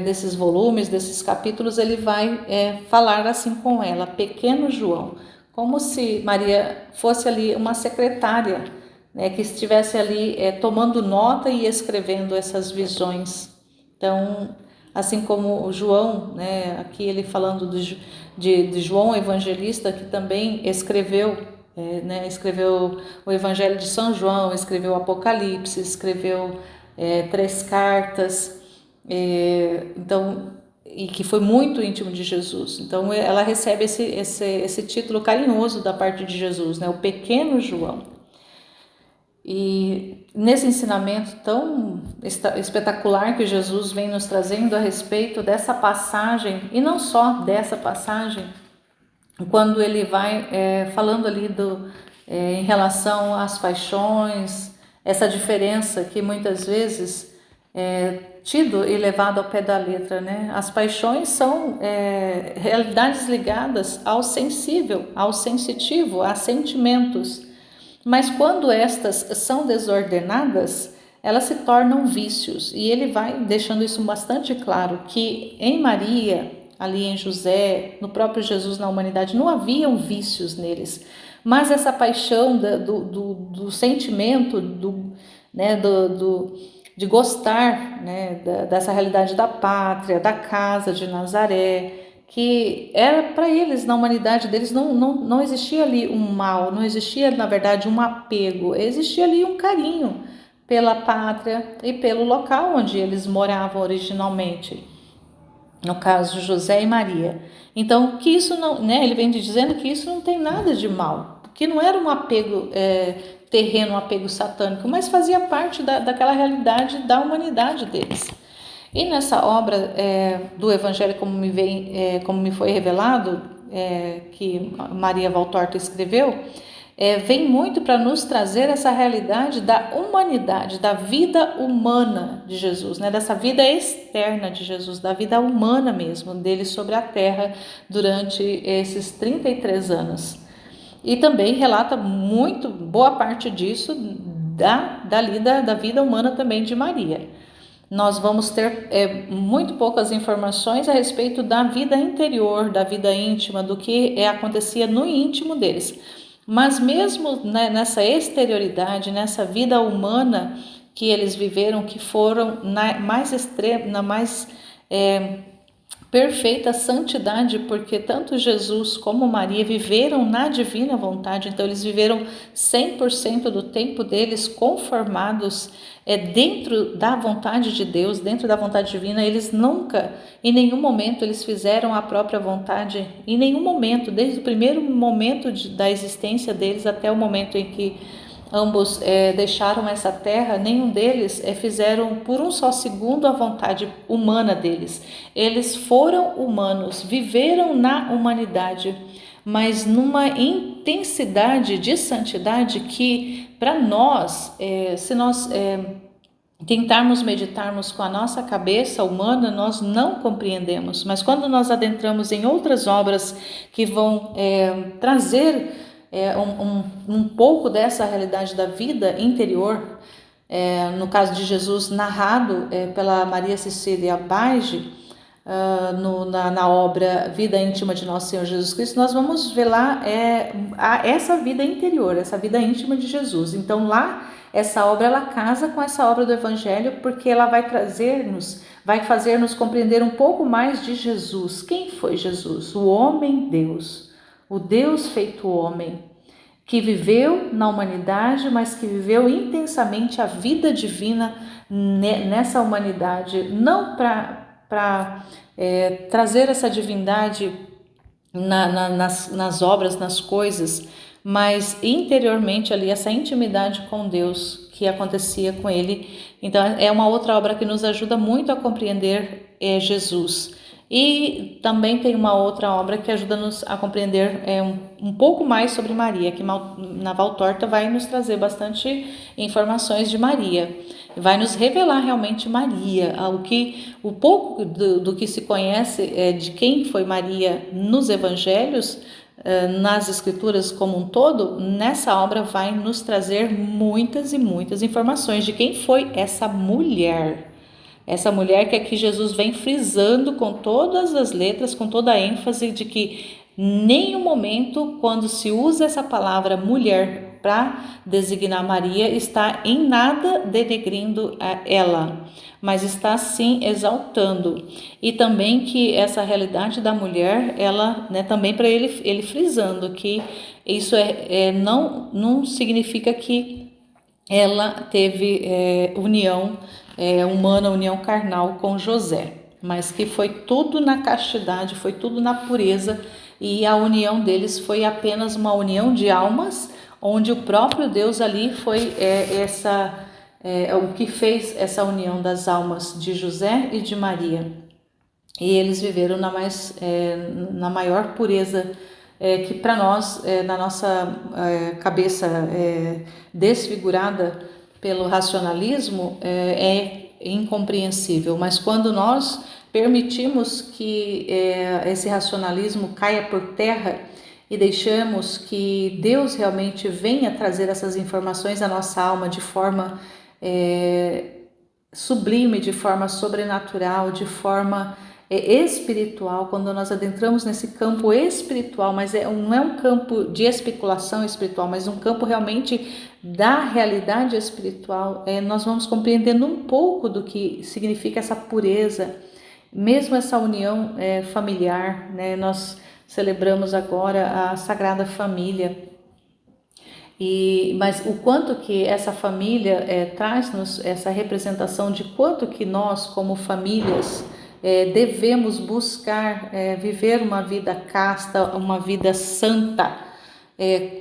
desses volumes, desses capítulos, ele vai falar assim com ela, pequeno João, como se Maria fosse ali uma secretária, né, que estivesse ali tomando nota e escrevendo essas visões. Então, assim como o João, né, aqui ele falando de João Evangelista, que também escreveu, escreveu o Evangelho de São João, escreveu o Apocalipse, escreveu 3 cartas, então, e que foi muito íntimo de Jesus. Então, ela recebe esse título carinhoso da parte de Jesus, né, o pequeno João. E nesse ensinamento tão espetacular que Jesus vem nos trazendo a respeito dessa passagem, e não só dessa passagem, quando ele vai falando ali em relação às paixões, essa diferença que muitas vezes é tido e levado ao pé da letra, né? As paixões são realidades ligadas ao sensível, ao sensitivo, a sentimentos. Mas quando estas são desordenadas, elas se tornam vícios. E ele vai deixando isso bastante claro, que em Maria, ali em José, no próprio Jesus, na humanidade, não haviam vícios neles. Mas essa paixão do sentimento, de gostar, né, dessa realidade da pátria, da casa de Nazaré, que era para eles, na humanidade deles, não existia ali um mal, não existia, na verdade, um apego, existia ali um carinho pela pátria e pelo local onde eles moravam originalmente, no caso José e Maria. Então, que isso não, né, ele vem dizendo que isso não tem nada de mal, que não era um apego terreno, um apego satânico, mas fazia parte daquela realidade da humanidade deles. E nessa obra do Evangelho, como me foi revelado, que Maria Valtorta escreveu, vem muito para nos trazer essa realidade da humanidade, da vida humana de Jesus, né? Dessa vida externa de Jesus, da vida humana mesmo, dele sobre a terra durante esses 33 anos. E também relata muito, boa parte disso, da vida humana também de Maria. Nós vamos ter muito poucas informações a respeito da vida interior, da vida íntima, do que acontecia no íntimo deles. Mas mesmo nessa exterioridade, nessa vida humana que eles viveram, que foram na mais extrema, na mais perfeita santidade, porque tanto Jesus como Maria viveram na divina vontade, então eles viveram 100% do tempo deles conformados dentro da vontade de Deus, dentro da vontade divina. Eles nunca, em nenhum momento, eles fizeram a própria vontade, em nenhum momento, desde o primeiro momento da existência deles até o momento em que ambos deixaram essa terra, nenhum deles fizeram por um só segundo a vontade humana deles. Eles foram humanos, viveram na humanidade, mas numa intensidade de santidade que, para nós, se nós tentarmos meditarmos com a nossa cabeça humana, nós não compreendemos. Mas quando nós adentramos em outras obras que vão trazer um pouco dessa realidade da vida interior, no caso de Jesus, narrado pela Maria Cecília Bage, na obra Vida Íntima de Nosso Senhor Jesus Cristo, nós vamos ver lá essa vida interior, essa vida íntima de Jesus. Então lá, essa obra, ela casa com essa obra do Evangelho, porque ela vai vai fazer-nos compreender um pouco mais de Jesus. Quem foi Jesus? O homem Deus, o Deus feito homem, que viveu na humanidade, mas que viveu intensamente a vida divina nessa humanidade, não para trazer essa divindade nas obras, nas coisas, mas interiormente ali, essa intimidade com Deus que acontecia com ele. Então é uma outra obra que nos ajuda muito a compreender Jesus. E também tem uma outra obra que ajuda-nos a compreender um pouco mais sobre Maria, que na Valtorta vai nos trazer bastante informações de Maria, vai nos revelar realmente Maria, o pouco do que se conhece de quem foi Maria nos evangelhos, nas escrituras como um todo. Nessa obra vai nos trazer muitas e muitas informações de quem foi essa mulher. Essa mulher que aqui Jesus vem frisando com todas as letras, com toda a ênfase de que em nenhum momento, quando se usa essa palavra mulher para designar Maria, está em nada denegrindo ela, mas está sim exaltando. E também que essa realidade da mulher, ela, também para ele frisando que isso não significa que ela teve união humana, união carnal com José, mas que foi tudo na castidade, foi tudo na pureza, e a união deles foi apenas uma união de almas, onde o próprio Deus ali foi o que fez essa união das almas de José e de Maria. E eles viveram na maior pureza, que para nós, na nossa cabeça desfigurada pelo racionalismo, é incompreensível. Mas quando nós permitimos que esse racionalismo caia por terra e deixamos que Deus realmente venha trazer essas informações à nossa alma de forma sublime, de forma sobrenatural, de forma espiritual, quando nós adentramos nesse campo espiritual, mas não é um campo de especulação espiritual, mas um campo realmente da realidade espiritual, nós vamos compreendendo um pouco do que significa essa pureza, mesmo essa união familiar, Nós celebramos agora a Sagrada Família, mas o quanto que essa família traz-nos essa representação de quanto que nós, como famílias, devemos buscar viver uma vida casta, uma vida santa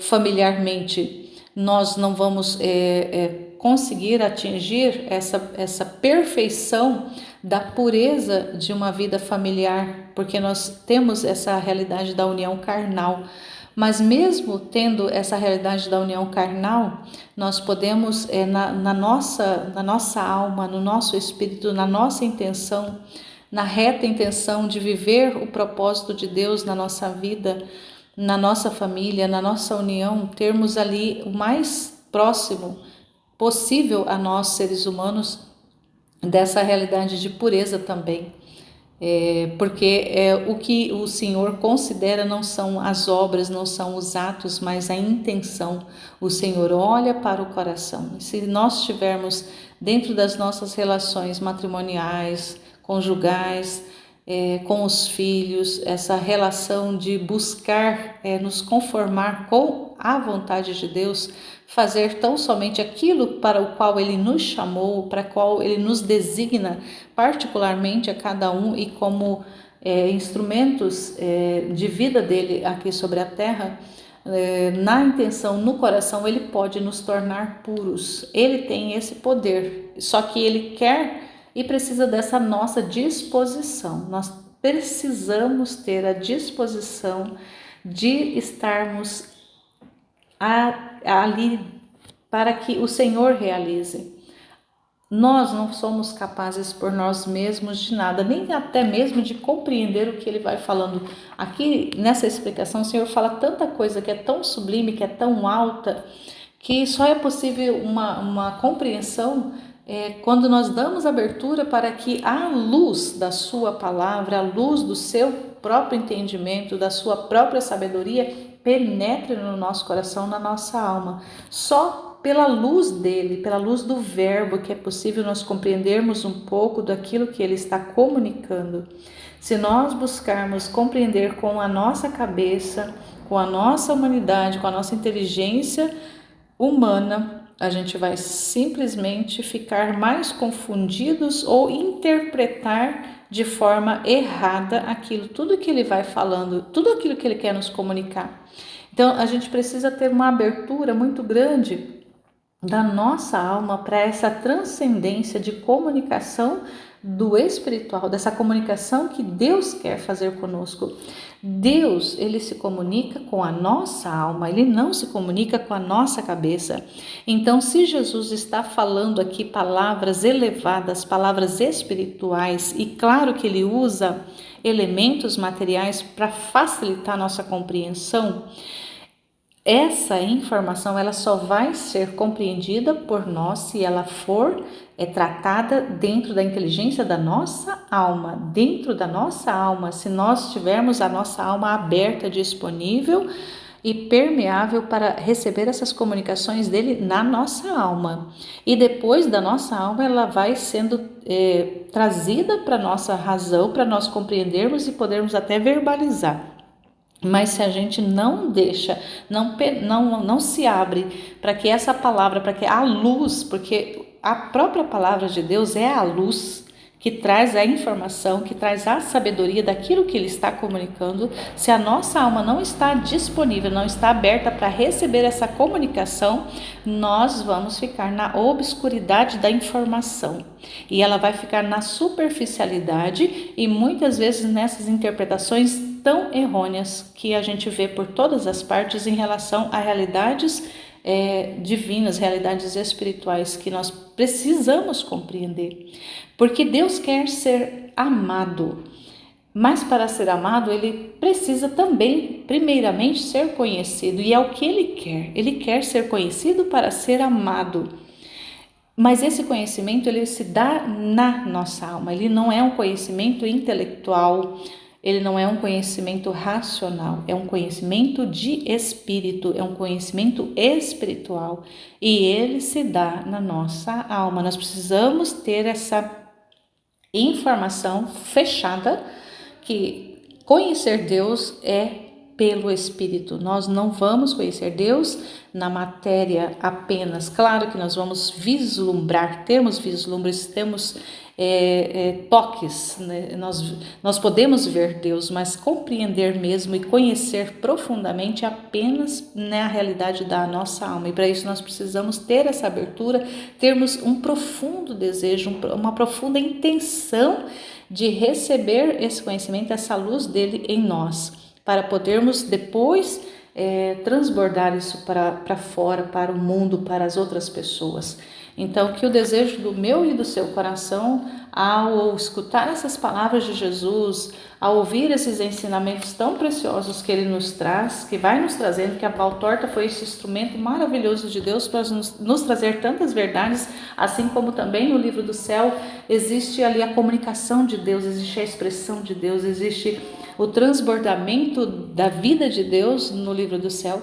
familiarmente. Nós não vamos conseguir atingir essa perfeição da pureza de uma vida familiar, porque nós temos essa realidade da união carnal. Mas mesmo tendo essa realidade da união carnal, nós podemos, na nossa alma, no nosso espírito, na nossa intenção, na reta intenção de viver o propósito de Deus na nossa vida, na nossa família, na nossa união, termos ali o mais próximo possível a nós, seres humanos, dessa realidade de pureza também. Porque o que o Senhor considera não são as obras, não são os atos, mas a intenção. O Senhor olha para o coração. E se nós estivermos dentro das nossas relações matrimoniais, conjugais, com os filhos, essa relação de buscar nos conformar com a vontade de Deus, fazer tão somente aquilo para o qual Ele nos chamou, para o qual Ele nos designa particularmente a cada um e como instrumentos de vida dele aqui sobre a terra, na intenção, no coração, Ele pode nos tornar puros. Ele tem esse poder, só que Ele quer e precisa dessa nossa disposição. Nós precisamos ter a disposição de estarmos ali para que o Senhor realize. Nós não somos capazes por nós mesmos de nada, nem até mesmo de compreender o que ele vai falando. Aqui nessa explicação, o Senhor fala tanta coisa que é tão sublime, que é tão alta, que só é possível uma compreensão quando nós damos abertura para que a luz da sua palavra, a luz do seu próprio entendimento, da sua própria sabedoria, penetre no nosso coração, na nossa alma. Só pela luz dele, pela luz do verbo, que é possível nós compreendermos um pouco daquilo que ele está comunicando. Se nós buscarmos compreender com a nossa cabeça, com a nossa humanidade, com a nossa inteligência humana, a gente vai simplesmente ficar mais confundidos ou interpretar de forma errada tudo que ele vai falando, tudo aquilo que ele quer nos comunicar. Então, a gente precisa ter uma abertura muito grande da nossa alma para essa transcendência de comunicação do espiritual, dessa comunicação que Deus quer fazer conosco. Deus, ele se comunica com a nossa alma, ele não se comunica com a nossa cabeça. Então, se Jesus está falando aqui palavras elevadas, palavras espirituais, e claro que ele usa elementos materiais para facilitar a nossa compreensão, essa informação ela só vai ser compreendida por nós se ela for tratada dentro da inteligência da nossa alma, dentro da nossa alma, se nós tivermos a nossa alma aberta, disponível e permeável para receber essas comunicações dele na nossa alma. E depois da nossa alma ela vai sendo trazida para a nossa razão, para nós compreendermos e podermos até verbalizar. Mas se a gente não deixa, não se abre para que essa palavra, para que a luz, porque a própria palavra de Deus é a luz que traz a informação, que traz a sabedoria daquilo que ele está comunicando, se a nossa alma não está disponível, não está aberta para receber essa comunicação, nós vamos ficar na obscuridade da informação. E ela vai ficar na superficialidade e muitas vezes nessas interpretações tão errôneas que a gente vê por todas as partes em relação a realidades divinas, realidades espirituais que nós precisamos compreender. Porque Deus quer ser amado, mas para ser amado ele precisa também, primeiramente, ser conhecido, e é o que ele quer ser conhecido para ser amado. Mas esse conhecimento ele se dá na nossa alma, ele não é um conhecimento intelectual, ele não é um conhecimento racional, é um conhecimento de espírito, é um conhecimento espiritual e ele se dá na nossa alma. Nós precisamos ter essa informação fechada que conhecer Deus é pelo Espírito. Nós não vamos conhecer Deus na matéria apenas. Claro que nós vamos vislumbrar, temos vislumbres, temos toques, né? Nós podemos ver Deus, mas compreender mesmo e conhecer profundamente apenas na realidade da nossa alma. E para isso nós precisamos ter essa abertura, termos um profundo desejo, uma profunda intenção de receber esse conhecimento, essa luz dele em nós, para podermos depois transbordar isso para fora, para o mundo, para as outras pessoas. Então, que o desejo do meu e do seu coração, ao escutar essas palavras de Jesus, ao ouvir esses ensinamentos tão preciosos que ele nos traz, que vai nos trazendo, que a pau torta foi esse instrumento maravilhoso de Deus para nos trazer tantas verdades, assim como também no livro do céu existe ali a comunicação de Deus, existe a expressão de Deus, existe o transbordamento da vida de Deus no livro do céu.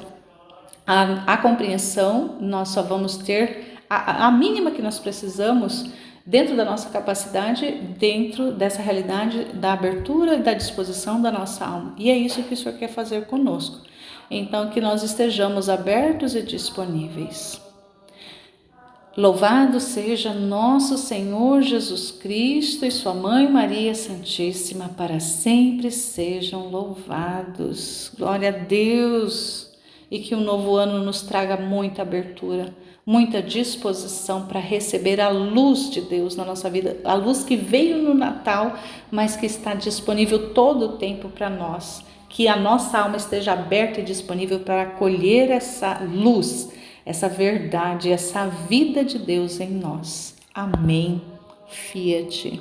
A compreensão nós só vamos ter a mínima que nós precisamos dentro da nossa capacidade, dentro dessa realidade da abertura e da disposição da nossa alma. E é isso que o Senhor quer fazer conosco. Então, que nós estejamos abertos e disponíveis. Louvado seja nosso Senhor Jesus Cristo e sua Mãe Maria Santíssima, para sempre sejam louvados. Glória a Deus! E que o novo ano nos traga muita abertura, muita disposição para receber a luz de Deus na nossa vida, a luz que veio no Natal, mas que está disponível todo o tempo para nós. Que a nossa alma esteja aberta e disponível para acolher essa luz, essa verdade, essa vida de Deus em nós. Amém. Fiat.